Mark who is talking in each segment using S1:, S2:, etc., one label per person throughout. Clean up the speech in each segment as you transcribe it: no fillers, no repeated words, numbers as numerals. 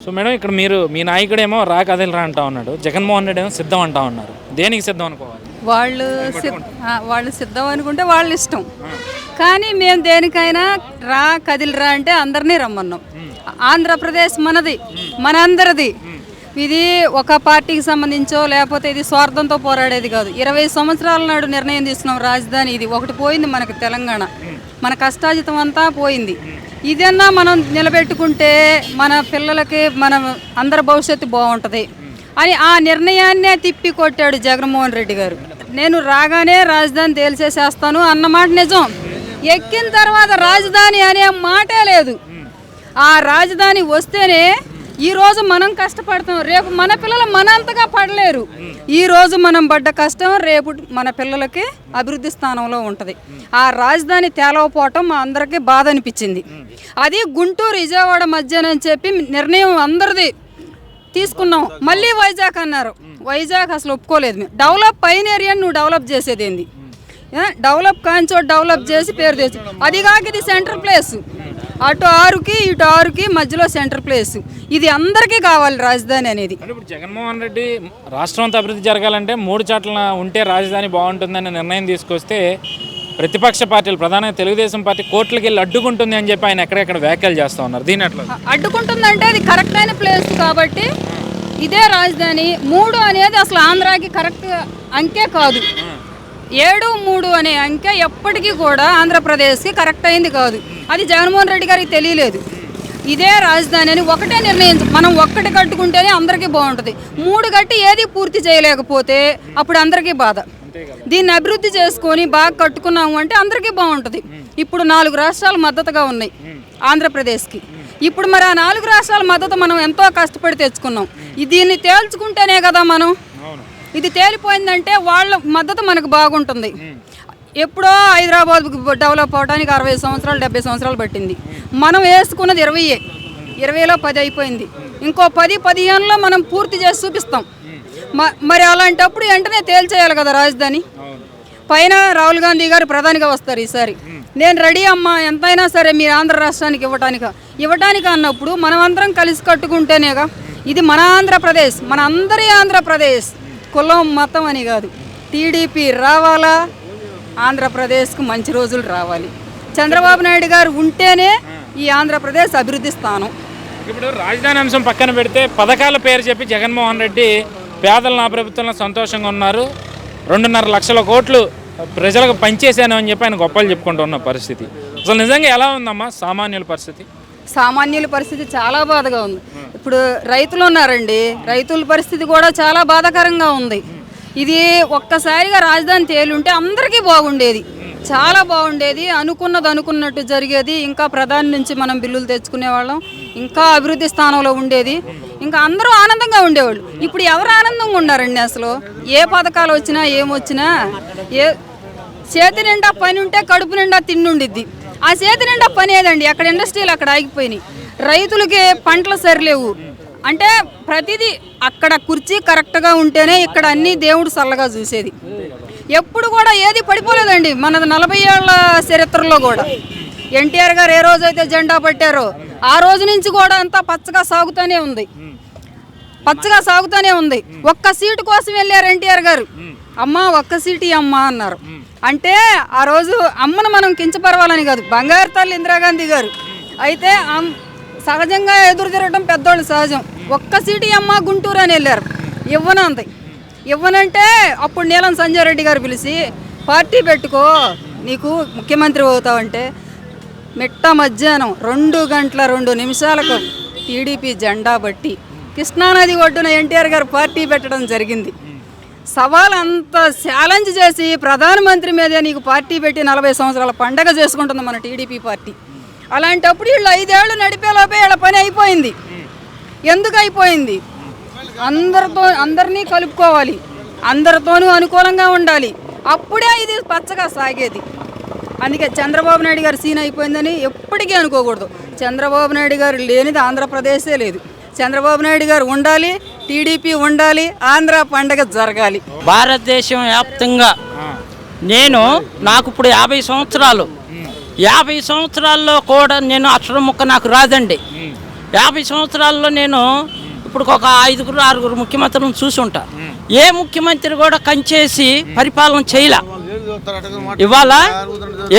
S1: So madam ఇక్కడ మీ నాయకుడేమో రా కదిలిరా అంటా ఉన్నాడు, జగన్మోహన్ రెడ్డి ఏమో సిద్ధం అంటా ఉన్నారు. దేనికి సిద్ధం అనుకోవాలి?
S2: వాళ్ళు సిద్ధం అనుకుంటే వాళ్ళ ఇష్టం, కానీ మేము దేనికైనా రా కదిలిరా అంటే అందరినీ రమ్మన్నాం. ఆంధ్రప్రదేశ్ మనది, మనందరిది. ఇది ఒక పార్టీకి సంబంధించో లేకపోతే ఇది స్వార్థంతో పోరాడేది కాదు. 20 సంవత్సరాల నాడు నిర్ణయం తీసుకున్నాం రాజధాని. ఇది ఒకటి పోయింది మనకు తెలంగాణ, మన కష్టాజితం అంతా పోయింది. ఇదన్నా మనం నిలబెట్టుకుంటే మన పిల్లలకి మన అందరి భవిష్యత్తు బాగుంటుంది అని ఆ నిర్ణయాన్నే తిప్పి కొట్టాడు జగన్మోహన్ రెడ్డి గారు. నేను రాగానే రాజధాని తేల్చేసేస్తాను అన్నమాట నిజం. ఎక్కిన తర్వాత రాజధాని అనే మాటే లేదు. ఆ రాజధాని వస్తేనే ఈరోజు మనం కష్టపడతాం, రేపు మన పిల్లలు మనంతగా పడలేరు. ఈరోజు మనం పడ్డ కష్టం రేపు మన పిల్లలకి అభివృద్ధి స్థానంలో ఉంటుంది. ఆ రాజధాని తేలవపోవటం మా అందరికీ బాధ అనిపించింది. అది గుంటూరు విజయవాడ మధ్యనని చెప్పి నిర్ణయం అందరిది తీసుకున్నాం. మళ్ళీ వైజాగ్ అన్నారు. వైజాగ్ అసలు ఒప్పుకోలేదు. మేము డెవలప్ అయిన ఏరియాని నువ్వు డెవలప్ చేసేది ఏంది? డెవలప్ కాని చోటు డెవలప్ చేసి పేరు తెచ్చు. అది కాక ఇది సెంటర్ ప్లేస్, అటు 6కి ఇటు 6కి మధ్యలో సెంటర్ ప్లేస్. ఇది అందరికీ కావాలి రాజధాని అనేది.
S1: ఇప్పుడు జగన్మోహన్ రెడ్డి రాష్ట్రం అంతా అభివృద్ధి జరగాలంటే 3 చోట్ల ఉంటే రాజధాని బాగుంటుందని నిర్ణయం తీసుకొస్తే ప్రతిపక్ష పార్టీలు ప్రధానంగా తెలుగుదేశం పార్టీ కోర్టులకు వెళ్ళి అడ్డుకుంటుంది అని చెప్పి ఆయన ఎక్కడెక్కడ వ్యాఖ్యలు చేస్తూ ఉన్నారు. దీని అట్లా
S2: అడ్డుకుంటుందంటే అది కరెక్ట్ అయిన ప్లేస్ కాబట్టి ఇదే రాజధాని. 3 అనేది అసలు ఆంధ్రాకి కరెక్ట్ అంకే కాదు. 7, 3 అనే అంకె ఎప్పటికీ కూడా ఆంధ్రప్రదేశ్కి కరెక్ట్ అయింది కాదు. అది జగన్మోహన్ రెడ్డి గారికి తెలియలేదు. ఇదే రాజధాని అని ఒకటే నిర్ణయం. మనం ఒక్కటి కట్టుకుంటేనే అందరికీ బాగుంటుంది. 3 కట్టి ఏది పూర్తి చేయలేకపోతే అప్పుడు అందరికీ బాధ. దీన్ని అభివృద్ధి చేసుకొని బాగా కట్టుకున్నాము అంటే అందరికీ బాగుంటుంది. ఇప్పుడు 4 రాష్ట్రాలు మద్దతుగా ఉన్నాయి ఆంధ్రప్రదేశ్కి. ఇప్పుడు మరి ఆ 4 రాష్ట్రాల మద్దతు మనం ఎంతో కష్టపడి తెచ్చుకున్నాం. దీన్ని తేల్చుకుంటేనే కదా మనం. ఇది తేలిపోయిందంటే వాళ్ళ మద్దతు మనకు బాగుంటుంది. ఎప్పుడో హైదరాబాద్ డెవలప్ అవడానికి 60 సంవత్సరాలు 70 సంవత్సరాలు పట్టింది. మనం వేసుకున్నది 20లో 10 అయిపోయింది. ఇంకో 10-15లో మనం పూర్తి చేసి చూపిస్తాం. మరి అలాంటప్పుడు వెంటనే తేల్చేయాలి కదా రాజధాని. పైన రాహుల్ గాంధీ గారు ప్రధానిగా వస్తారు ఈసారి. నేను రెడీ అమ్మా, ఎంతైనా సరే మీరు ఆంధ్ర రాష్ట్రానికి ఇవ్వటానికి అన్నప్పుడు మనం అందరం కలిసి కట్టుకుంటేనేగా. ఇది మన ఆంధ్రప్రదేశ్, మన అందరి ఆంధ్రప్రదేశ్, కులం మతం అని కాదు. టీడీపీ రావాలా, ఆంధ్రప్రదేశ్కు మంచి రోజులు రావాలి. చంద్రబాబు నాయుడు గారు ఉంటేనే ఈ ఆంధ్రప్రదేశ్ అభివృద్ధి స్థానం.
S1: ఇప్పుడు రాజధాని అంశం పక్కన పెడితే పథకాల పేరు చెప్పి జగన్మోహన్ రెడ్డి పేదలు నా ప్రభుత్వంలో సంతోషంగా ఉన్నారు, 2.5 లక్షల కోట్లు ప్రజలకు పనిచేశాను అని చెప్పి ఆయన గొప్పలు చెప్పుకుంటూ ఉన్న పరిస్థితి. అసలు నిజంగా ఎలా ఉందమ్మా సామాన్యుల పరిస్థితి?
S2: సామాన్యుల పరిస్థితి చాలా బాధగా ఉంది. ఇప్పుడు రైతులు ఉన్నారండి, రైతుల పరిస్థితి కూడా చాలా బాధాకరంగా ఉంది. ఇది ఒక్కసారిగా రాజధాని తేలుంటే అందరికీ బాగుండేది, చాలా బాగుండేది. అనుకున్నది అనుకున్నట్టు జరిగేది. ఇంకా ప్రధాని నుంచి మనం బిల్లులు తెచ్చుకునేవాళ్ళం, ఇంకా అభివృద్ధి స్థానంలో ఉండేది, ఇంకా అందరూ ఆనందంగా ఉండేవాళ్ళు. ఇప్పుడు ఎవరు ఆనందంగా ఉన్నారండి? అసలు ఏ పథకాలు వచ్చినా ఏమొచ్చినా చేతి నిండా పని ఉంటే కడుపు నిండా తిండుండిద్ది. ఆ చేతి నిండా పని ఏదండి? అక్కడ ఇండస్ట్రీలు అక్కడ ఆగిపోయినాయి, రైతులకి పంటలు సరిలేవు. అంటే ప్రతిదీ అక్కడ కుర్చీ కరెక్ట్గా ఉంటేనే ఇక్కడ అన్ని దేవుడు చల్లగా చూసేది. ఎప్పుడు కూడా ఏది పడిపోలేదండి మనది 40 ఏళ్ల చరిత్రలో కూడా. ఎన్టీఆర్ గారు ఏ రోజైతే జెండా పట్టారో ఆ రోజు నుంచి కూడా అంతా పచ్చగా సాగుతూనే ఉంది. ఒక్క సీటు కోసం వెళ్ళారు ఎన్టీఆర్ గారు. అమ్మ ఒక్క సీటు అమ్మ అన్నారు. అంటే ఆ రోజు అమ్మను మనం కించపరవాలని కాదు, బంగారు తల్లి ఇందిరాగాంధీ గారు అయితే సహజంగా ఎదురు తిరగడం పెద్దోళ్ళు సహజం. ఒక్క సీటు అమ్మ గుంటూరు అని వెళ్ళారు. ఇవ్వనంటే అప్పుడు నీలం సంజయ్ రెడ్డి గారు పిలిచి పార్టీ పెట్టుకో నీకు ముఖ్యమంత్రి అవుతావంటే మిట్ట మధ్యాహ్నం 2 గంటల 2 నిమిషాలకు టీడీపీ జెండా బట్టి కృష్ణానది ఒడ్డున ఎన్టీఆర్ గారు పార్టీ పెట్టడం జరిగింది. సవాల్ అంత ఛాలెంజ్ చేసి ప్రధానమంత్రి మీదే నీకు పార్టీ పెట్టి 40 సంవత్సరాల పండగ చేసుకుంటుంది మన టీడీపీ పార్టీ. అలాంటప్పుడు వీళ్ళు 5 ఏళ్ళు నడిపేలోపే వీళ్ళ పని అయిపోయింది. ఎందుకు అయిపోయింది? అందరినీ కలుపుకోవాలి, అందరితోనూ అనుకూలంగా ఉండాలి, అప్పుడే ఇది పచ్చగా సాగేది. అందుకే చంద్రబాబు నాయుడు గారు సీన్ అయిపోయిందని ఎప్పటికీ అనుకోకూడదు. చంద్రబాబు నాయుడు గారు లేనిది ఆంధ్రప్రదేశే లేదు. చంద్రబాబు నాయుడు గారు ఉండాలి, టీడీపీ ఉండాలి, ఆంధ్ర పండగ జరగాలి.
S3: భారతదేశం వ్యాప్తంగా నాకు ఇప్పుడు 50 సంవత్సరాలు. 50 సంవత్సరాల్లో కూడా నేను అక్షరం ముక్క నాకు రాదండి. 50 సంవత్సరాల్లో నేను ఇప్పుడు ఒక 5-6 ముఖ్యమంత్రులను చూసి ఉంటా. ఏ ముఖ్యమంత్రి కూడా కంచేసి పరిపాలన చేయలే. ఇవాళ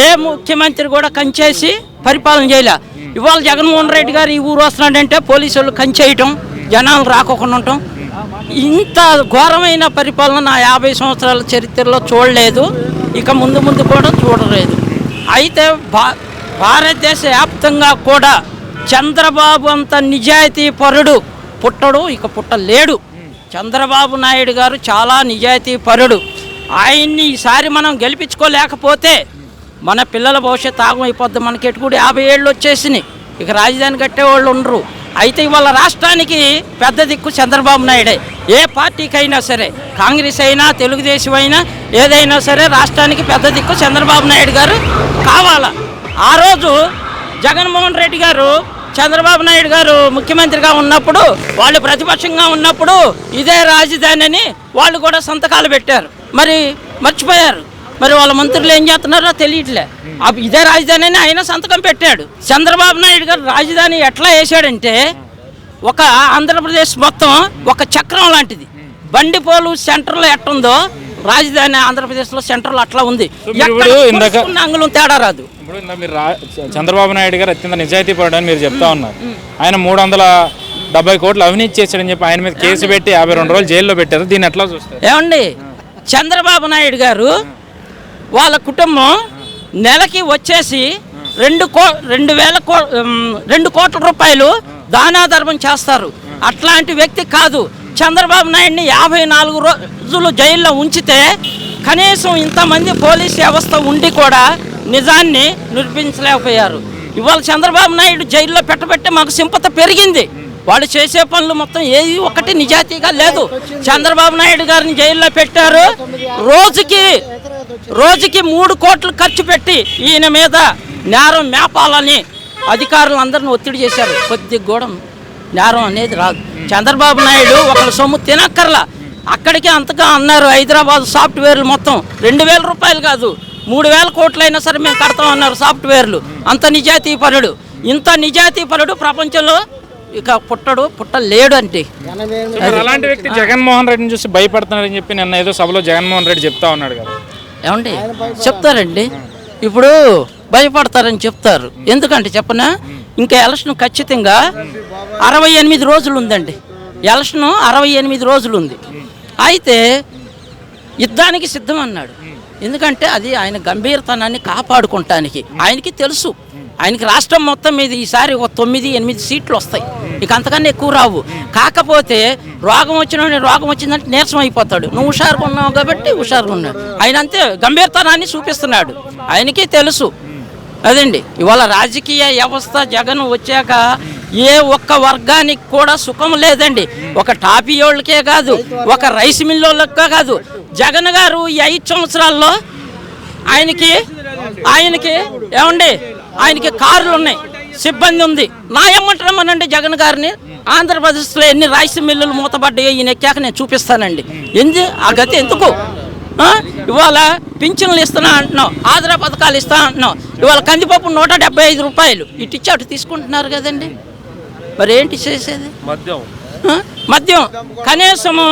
S3: ఏ ముఖ్యమంత్రి కూడా కంచేసి పరిపాలన చేయలే. ఇవాళ జగన్మోహన్ రెడ్డి గారు ఈ ఊరు వస్తున్నాడంటే పోలీసు వాళ్ళు కంచేయటం, జనాలు రాకోకుండా ఉండటం. ఇంత ఘోరమైన పరిపాలన నా 50 సంవత్సరాల చరిత్రలో చూడలేదు, ఇక ముందు ముందు కూడా చూడలేదు. అయితే భారతదేశ వ్యాప్తంగా కూడా చంద్రబాబు అంత నిజాయితీ పరుడు పుట్టడు, ఇక పుట్టలేడు. చంద్రబాబు నాయుడు గారు చాలా నిజాయితీ పరుడు. ఆయన్ని ఈసారి మనం గెలిపించుకోలేకపోతే మన పిల్లల భవిష్యత్తు ఆగమైపోద్ది. మనకి ఎటుకుడు 50 ఏళ్ళు వచ్చేసినాయి, ఇక రాజధాని కట్టేవాళ్ళు ఉండరు. అయితే ఇవాళ రాష్ట్రానికి పెద్ద దిక్కు చంద్రబాబు నాయుడే. ఏ పార్టీకైనా సరే, కాంగ్రెస్ అయినా తెలుగుదేశం అయినా ఏదైనా సరే రాష్ట్రానికి పెద్ద దిక్కు చంద్రబాబు నాయుడు గారు కావాలా. ఆ రోజు జగన్మోహన్ రెడ్డి గారు చంద్రబాబు నాయుడు గారు ముఖ్యమంత్రిగా ఉన్నప్పుడు, వాళ్ళు ప్రతిపక్షంగా ఉన్నప్పుడు ఇదే రాజధాని అని వాళ్ళు కూడా సంతకాలు పెట్టారు. మరి మర్చిపోయారు. మరి వాళ్ళ మంత్రులు ఏం చేస్తున్నారో తెలియట్లే. ఇదే రాజధాని అని ఆయన సంతకం పెట్టాడు. చంద్రబాబు నాయుడు గారు రాజధాని ఎట్లా వేసాడంటే, ఒక ఆంధ్రప్రదేశ్ మొత్తం ఒక చక్రం లాంటిది. బండిపోలు సెంటర్లో ఎట్టుందో రాజధాని ఆంధ్రప్రదేశ్లో సెంటర్లో అట్లా ఉంది. అంగుళం తేడా రాదు.
S1: ఇప్పుడు మీరు చంద్రబాబు నాయుడు గారు అత్యంత నిజాయితీ పరుడు అని మీరు చెప్తా ఉన్నారు. ఆయన 370 కోట్లు అవినీతి చేశాడని చెప్పి ఆయన మీద కేసు పెట్టి 52 రోజులు జైల్లో పెట్టారు. దీన్ని ఎట్లా చూస్తారు?
S3: ఏమండి, చంద్రబాబు నాయుడు గారు వాళ్ళ కుటుంబం నెలకి వచ్చేసి 2 కోట్ల రూపాయలు దానాధర్మం చేస్తారు. అట్లాంటి వ్యక్తి కాదు. చంద్రబాబు నాయుడిని 54 రోజులు జైల్లో ఉంచితే కనీసం ఇంతమంది పోలీస్ వ్యవస్థ ఉండి కూడా నిజాన్ని నిరూపించలేకపోయారు. ఇవాళ చంద్రబాబు నాయుడు జైల్లో పెట్టబెట్టి మాకు సింపత పెరిగింది. వాళ్ళు చేసే పనులు మొత్తం ఏది ఒకటి నిజాయితీగా లేదు. చంద్రబాబు నాయుడు గారిని జైల్లో పెట్టారు. రోజుకి 3 కోట్లు ఖర్చు పెట్టి ఈయన మీద నేరం మేపాలని అధికారులు అందరిని ఒత్తిడి చేశారు. కొద్దిగా కూడా నేరం అనేది రాదు. చంద్రబాబు నాయుడు ఒకళ్ళ సొమ్ము తినక్కర్లా. అక్కడికి అంతగా అన్నారు, హైదరాబాద్ సాఫ్ట్వేర్లు మొత్తం 2000 రూపాయలు కాదు 3000 కోట్లైనా సరే మేము కడతాం అన్నారు సాఫ్ట్వేర్లు. అంత నిజాయితీ పరుడు. ఇంత నిజాయితీ పరుడు ప్రపంచంలో ఇక పుట్టలేడు అంటే.
S1: అలాంటి వ్యక్తి జగన్మోహన్ రెడ్డిని చూసి భయపడుతున్నారని చెప్పి నిన్న ఏదో సభలో జగన్మోహన్ రెడ్డి చెప్తా ఉన్నాడు కదా.
S3: ఏమండి చెప్తారండి, ఇప్పుడు భయపడతారని చెప్తారు. ఎందుకంటే చెప్పనా, ఇంకా ఎలక్షన్ ఖచ్చితంగా 68 రోజులు ఉందండి. ఎలక్షన్ 68 రోజులు ఉంది. అయితే యుద్ధానికి సిద్ధం అన్నాడు. ఎందుకంటే అది ఆయన గంభీరతనాన్ని కాపాడుకుంటానికి ఆయనకి తెలుసు. ఆయనకి రాష్ట్రం మొత్తం మీద ఈసారి ఒక 9-8 సీట్లు వస్తాయి, ఇక అంతకన్నా ఎక్కువ రావు. కాకపోతే రోగం వచ్చిందంటే నీరసం అయిపోతాడు. నువ్వు హుషారుగా ఉన్నావు కాబట్టి హుషారుగా ఉన్నాడు. ఆయన అంతే గంభీరతనాన్ని చూపిస్తున్నాడు, ఆయనకి తెలుసు. అదండి ఇవాళ రాజకీయ వ్యవస్థ జగన్ వచ్చాక ఏ ఒక్క వర్గానికి కూడా సుఖం లేదండి. ఒక టాపీ వాళ్ళకే కాదు, ఒక రైస్ మిల్ వాళ్ళకే కాదు. జగన్ గారు ఈ 5 సంవత్సరాల్లో ఆయనకి ఏమండి ఆయనకి కార్లు ఉన్నాయి, సిబ్బంది ఉంది. నా ఏమంటామనండి జగన్ గారిని, ఆంధ్రప్రదేశ్లో ఎన్ని రైస్ మిల్లులు మూతపడ్డాయో ఈయన ఎక్కాక నేను చూపిస్తానండి. ఆ గతి ఎందుకు? ఇవాళ పింఛన్లు ఇస్తున్నా అంటున్నావు, ఆదరా పథకాలు ఇస్తా అంటున్నావు. ఇవాళ కందిపప్పు 175 రూపాయలు ఇటు ఇచ్చి అటు తీసుకుంటున్నారు కదండి. మరి ఏంటి చేసేది? మద్యం కనీసము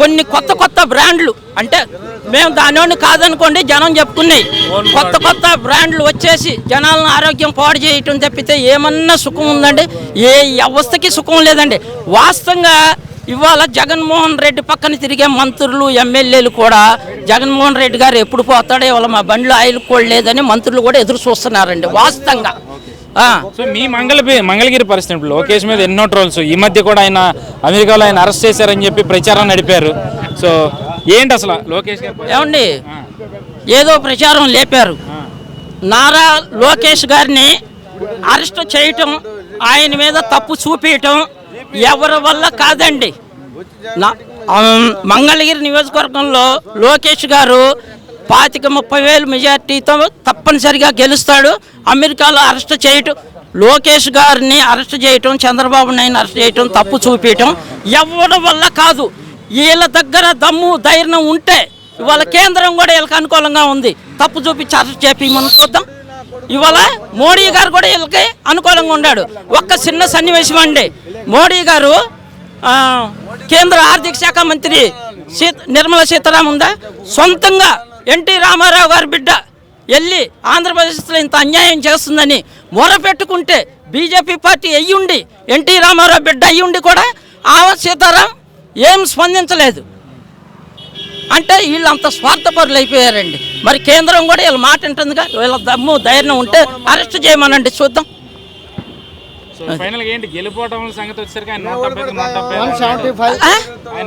S3: కొన్ని కొత్త బ్రాండ్లు, అంటే మేము దానిని కాదనుకోండి, జనం చెప్పుకున్నాయి కొత్త బ్రాండ్లు వచ్చేసి జనాలను ఆరోగ్యం పాడు చేయటం తప్పితే ఏమన్నా సుఖం ఉందండి? ఏ వ్యవస్థకి సుఖం లేదండి. వాస్తవంగా ఇవాళ జగన్మోహన్ రెడ్డి పక్కన తిరిగే మంత్రులు ఎమ్మెల్యేలు కూడా జగన్మోహన్ రెడ్డి గారు ఎప్పుడు పోతాడో, ఇవాళ మా బండ్లు ఆయిల్ కూడా లేదని మంత్రులు కూడా ఎదురు చూస్తున్నారండి వాస్తవంగా.
S1: సో మీ మంగళగిరి పరిస్థితి లోకేష్ మీద ఎన్నో ట్రోల్స్, ఈ మధ్య కూడా ఆయన అమెరికాలో ఆయన అరెస్ట్ చేశారని చెప్పి ప్రచారం నడిపారు. సో ఏంటి అసలు లోకేష్ గారు?
S3: ఏమండి ఏదో ప్రచారం లేపారు. నారా లోకేష్ గారిని అరెస్ట్ చేయటం, ఆయన మీద తప్పు చూపించటం ఎవరి వల్ల కాదండి. మంగళగిరి నియోజకవర్గంలో లోకేష్ గారు 25-30 మెజార్టీతో తప్పనిసరిగా గెలుస్తాడు. అమెరికాలో అరెస్ట్ చేయటం, లోకేష్ గారిని అరెస్ట్ చేయటం, చంద్రబాబు నాయుడు అరెస్ట్ చేయటం, తప్పు చూపించటం ఎవరి వల్ల కాదు. వీళ్ళ దగ్గర దమ్ము ధైర్యం ఉంటే ఇవాళ కేంద్రం కూడా వీళ్ళకి అనుకూలంగా ఉంది. తప్పు చూపించి అరెస్ట్ చేపి మనం చూద్దాం. ఇవాళ మోడీ గారు కూడా వీళ్ళకి అనుకూలంగా ఉన్నాడు. ఒక్క చిన్న సన్నివేశం అండి, మోడీ గారు కేంద్ర ఆర్థిక శాఖ మంత్రి నిర్మలా సీతారామన్ ఉందా, సొంతంగా ఎన్టీ రామారావు గారి బిడ్డ వెళ్ళి ఆంధ్రప్రదేశ్లో ఇంత అన్యాయం చేస్తుందని మొరపెట్టుకుంటే బీజేపీ పార్టీ అయ్యుండి ఎన్టీ రామారావు బిడ్డ అయ్యుండి కూడా సీతారాం ఏం స్పందించలేదు. అంటే వీళ్ళు అంత స్వార్థపరులు అయిపోయారండి. మరి కేంద్రం కూడా వీళ్ళ మాట ఉంటుందిగా, వీళ్ళ దమ్ము ధైర్యం ఉంటే అరెస్ట్ చేయమనండి చూద్దాం.
S1: సో ఫైనల్ ఏంటి గెలిపోవటం సంగతి వచ్చేసరికి ఆయన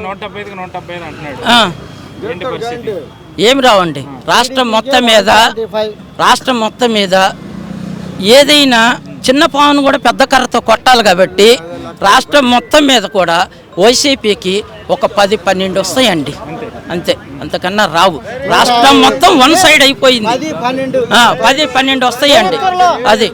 S1: 175 అంటున్నాడు. ఏంటి పరిస్థితి?
S3: ఏమి రావండి, రాష్ట్రం మొత్తం మీద ఏదైనా చిన్న పావును కూడా పెద్ద కర్రతో కొట్టాలి కాబట్టి రాష్ట్రం మొత్తం మీద కూడా వైసీపీకి ఒక 10-12 వస్తాయండి అంతే, అంతకన్నా రావు. రాష్ట్రం మొత్తం వన్ సైడ్ అయిపోయింది. 10-12 వస్తాయండి అది.